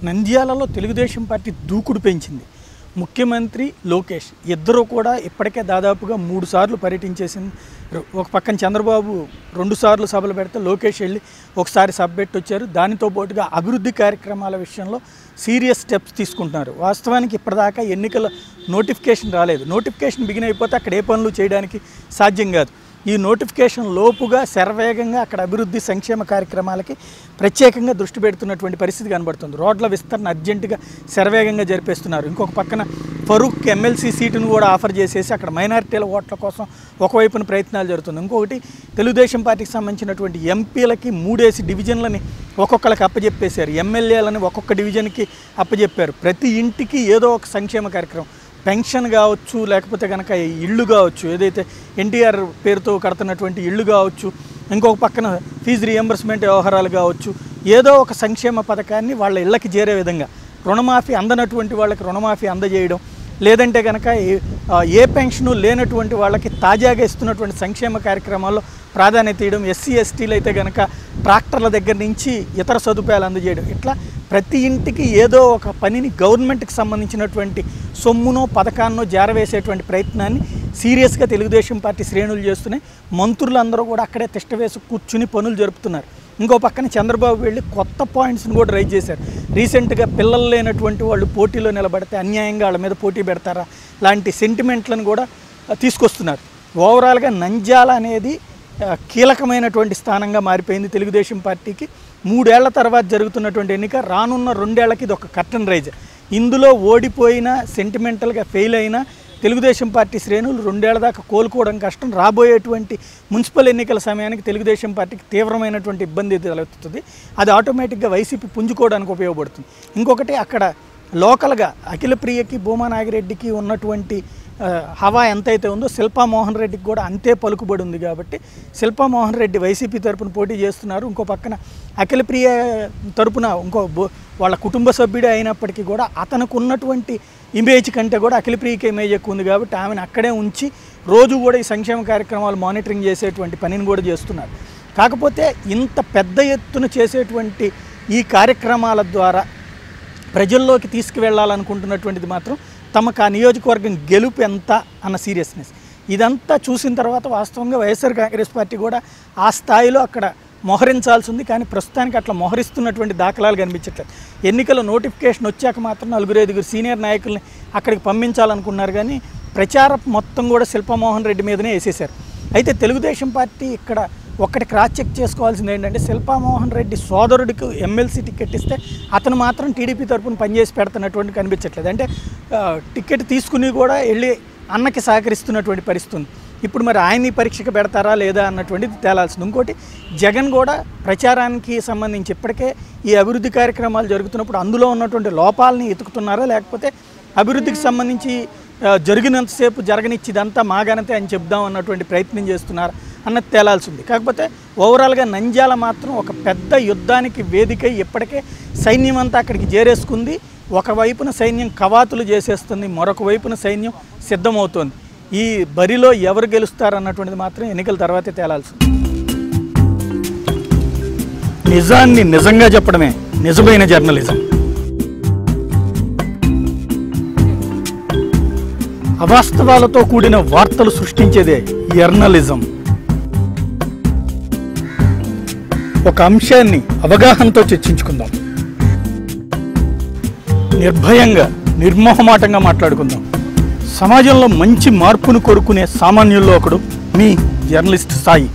నంద్యాలలో తెలుగుదేశం పార్టీ దూకుడు పెంచింది. ముఖ్యమంత్రి లోకేష్ ఇద్దరు కూడా ఇప్పటికే దాదాపుగా 3 సార్లు పర్యటించేసింది. ఒక పక్కన చంద్రబాబు 2 సార్లు సభలు పెడితే లోకేష్ వెళ్ళి ఒకసారి సభ పెట్టి వచ్చారు. దానితో పాటుగా అభివృద్ధి కార్యక్రమాల విషయంలో సీరియస్ స్టెప్స్ తీసుకుంటున్నారు. వాస్తవానికి ఇప్పటిదాకా ఎన్నికల నోటిఫికేషన్ రాలేదు. నోటిఫికేషన్ బిగిన్ అయిపోతే అక్కడ ఏ పనులు చేయడానికి సాధ్యం కాదు. ఈ నోటిఫికేషన్ లోపుగా శరవేగంగా అక్కడ అభివృద్ధి సంక్షేమ కార్యక్రమాలకి ప్రత్యేకంగా దృష్టి పెడుతున్నటువంటి పరిస్థితి కనబడుతుంది. రోడ్ల విస్తరణ అర్జెంటుగా శరవేగంగా జరిపేస్తున్నారు. ఇంకొక పక్కన ఫరూక్ ఎమ్మెల్సీ సీటును కూడా ఆఫర్ చేసేసి అక్కడ మైనారిటీల ఓట్ల కోసం ఒకవైపున ప్రయత్నాలు జరుగుతుంది. ఇంకొకటి తెలుగుదేశం పార్టీకి సంబంధించినటువంటి ఎంపీలకి 3 డివిజన్లని ఒక్కొక్కరికి అప్పచెప్పేశారు. ఎమ్మెల్యేలని ఒక్కొక్క డివిజన్కి అప్పచెప్పారు. ప్రతి ఇంటికి ఏదో ఒక సంక్షేమ కార్యక్రమం, పెన్షన్ కావచ్చు, లేకపోతే కనుక ఇళ్ళు కావచ్చు, ఏదైతే ఎన్టీఆర్ పేరుతో కడుతున్నటువంటి ఇళ్ళు కావచ్చు, ఇంకొక పక్కన ఫీజు రియంబర్స్మెంట్ వ్యవహారాలు కావచ్చు, ఏదో ఒక సంక్షేమ పథకాన్ని వాళ్ళ ఇళ్ళకి చేరే విధంగా, రుణమాఫీ అందనటువంటి వాళ్ళకి రుణమాఫీ అందజేయడం, లేదంటే కనుక ఏ పెన్షను లేనటువంటి వాళ్ళకి తాజాగా ఇస్తున్నటువంటి సంక్షేమ కార్యక్రమాల్లో ప్రాధాన్యత ఇవ్వడం, ఎస్సీ ఎస్టీలు అయితే కనుక ట్రాక్టర్ల దగ్గర నుంచి ఇతర సదుపాయాలు అందజేయడం, ఇట్లా ప్రతి ఇంటికి ఏదో ఒక పనిని గవర్నమెంట్కి సంబంధించినటువంటి సొమ్మునో పథకాన్నో జారవేసేటువంటి ప్రయత్నాన్ని సీరియస్గా తెలుగుదేశం పార్టీ శ్రేణులు చేస్తున్నాయి. మంత్రులందరూ కూడా అక్కడే తిష్టవేసి కూర్చుని పనులు జరుపుతున్నారు. ఇంకో పక్కన చంద్రబాబు వెళ్ళి కొత్త పాయింట్స్ని కూడా రైజ్ చేశారు. రీసెంట్గా పిల్లలు లేనటువంటి వాళ్ళు పోటీలో నిలబడితే అన్యాయంగా వాళ్ళ మీద పోటీ పెడతారా లాంటి సెంటిమెంట్లను కూడా తీసుకొస్తున్నారు. ఓవరాల్గా నంద్యాల అనేది కీలకమైనటువంటి స్థానంగా మారిపోయింది తెలుగుదేశం పార్టీకి. 3 ఏళ్ల తర్వాత జరుగుతున్నటువంటి ఎన్నిక రానున్న 2 ఏళ్లకి ఇది ఒక కర్టన్ రైజ్. ఇందులో ఓడిపోయినా, సెంటిమెంటల్గా ఫెయిల్ అయినా తెలుగుదేశం పార్టీ శ్రేణులు 2 ఏళ్ల దాకా కోలుకోవడం కష్టం. రాబోయేటువంటి మున్సిపల్ ఎన్నికల సమయానికి తెలుగుదేశం పార్టీకి తీవ్రమైనటువంటి ఇబ్బంది తలెత్తుతుంది. అది ఆటోమేటిక్గా వైసీపీ పుంజుకోవడానికి ఉపయోగపడుతుంది. ఇంకొకటి అక్కడ లోకల్గా అఖిలప్రియకి, భూమా నాగిరెడ్డికి ఉన్నటువంటి హవా ఎంతైతే ఉందో శిల్పా మోహన్ రెడ్డికి కూడా అంతే పలుకుబడి ఉంది. కాబట్టి శిల్పా మోహన్ రెడ్డి వైసీపీ తరపున పోటీ చేస్తున్నారు. ఇంకో పక్కన అఖిలప్రియ తరపున వాళ్ళ కుటుంబ సభ్యుడే అయినప్పటికీ కూడా అతనికి ఉన్నటువంటి ఇమేజ్ కంటే కూడా అఖిలప్రియకి ఇమేజ్ ఎక్కువ ఉంది. కాబట్టి ఆమెను అక్కడే ఉంచి రోజు కూడా ఈ సంక్షేమ కార్యక్రమాలు మానిటరింగ్ చేసేటువంటి పనిని కూడా చేస్తున్నారు. కాకపోతే ఇంత పెద్ద ఎత్తున చేసేటువంటి ఈ కార్యక్రమాల ద్వారా ప్రజల్లోకి తీసుకువెళ్ళాలనుకుంటున్నటువంటిది మాత్రం తమకు ఆ నియోజకవర్గం గెలుపు ఎంత అన్న సీరియస్నెస్. ఇదంతా చూసిన తర్వాత వాస్తవంగా వైఎస్ఆర్ కాంగ్రెస్ పార్టీ కూడా ఆ స్థాయిలో అక్కడ మోహరించాల్సి ఉంది. కానీ ప్రస్తుతానికి అట్లా మోహరిస్తున్నటువంటి దాఖలాలు కనిపించట్లేదు. ఎన్నికల నోటిఫికేషన్ వచ్చాక మాత్రం 4-5 సీనియర్ నాయకుల్ని అక్కడికి పంపించాలనుకున్నారు. కానీ ప్రచారం మొత్తం కూడా శిల్పా మోహన్ రెడ్డి మీదనే వేసేశారు. అయితే తెలుగుదేశం పార్టీ ఇక్కడ ఒక్కటి క్రాస్ చెక్ చేసుకోవాల్సింది ఏంటంటే, శిల్పా మోహన్ రెడ్డి సోదరుడికి ఎమ్మెల్సీ టికెట్ ఇస్తే అతను మాత్రం టీడీపీ తరఫున పనిచేసి పెడుతున్నటువంటి కనిపించట్లేదు. అంటే టికెట్ తీసుకుని కూడా వెళ్ళి అన్నకి సహకరిస్తున్నటువంటి పరిస్థితి ఉంది. ఇప్పుడు మరి ఆయన్ని పరీక్షకు పెడతారా లేదా అన్నటువంటిది తేలాల్సింది. ఇంకోటి జగన్ కూడా ప్రచారానికి సంబంధించి ఇప్పటికే ఈ అభివృద్ధి కార్యక్రమాలు జరుగుతున్నప్పుడు అందులో ఉన్నటువంటి లోపాలని ఎతుకుతున్నారా, లేకపోతే అభివృద్ధికి సంబంధించి జరిగినంతసేపు జరగనిచ్చిదంతా మా ఘనతే అని చెప్దాం అన్నటువంటి ప్రయత్నం చేస్తున్నారు అన్నది తేలాల్సింది. కాకపోతే ఓవరాల్గా నంద్యాల మాత్రం ఒక పెద్ద యుద్ధానికి వేదిక. ఇప్పటికే సైన్యం అంతా అక్కడికి చేరేసుకుంది. ఒకవైపున సైన్యం కవాతులు చేసేస్తుంది, మరొక వైపున సైన్యం సిద్ధమవుతోంది. ఈ బరిలో ఎవరు గెలుస్తారన్నటువంటిది మాత్రం ఎన్నికల తర్వాతే తేలాల్సింది. నిజాన్ని నిజంగా చెప్పడమే నిజమైన జర్నలిజం. అవాస్తవాలతో కూడిన వార్తలు సృష్టించేదే జర్నలిజం. ఒక అంశాన్ని అవగాహనతో చర్చించుకుందాం, నిర్భయంగా నిర్మోహమాటంగా మాట్లాడుకుందాం. సమాజంలో మంచి మార్పును కోరుకునే సామాన్యుల్లో ఒకడు మీ జర్నలిస్ట్ సాయి.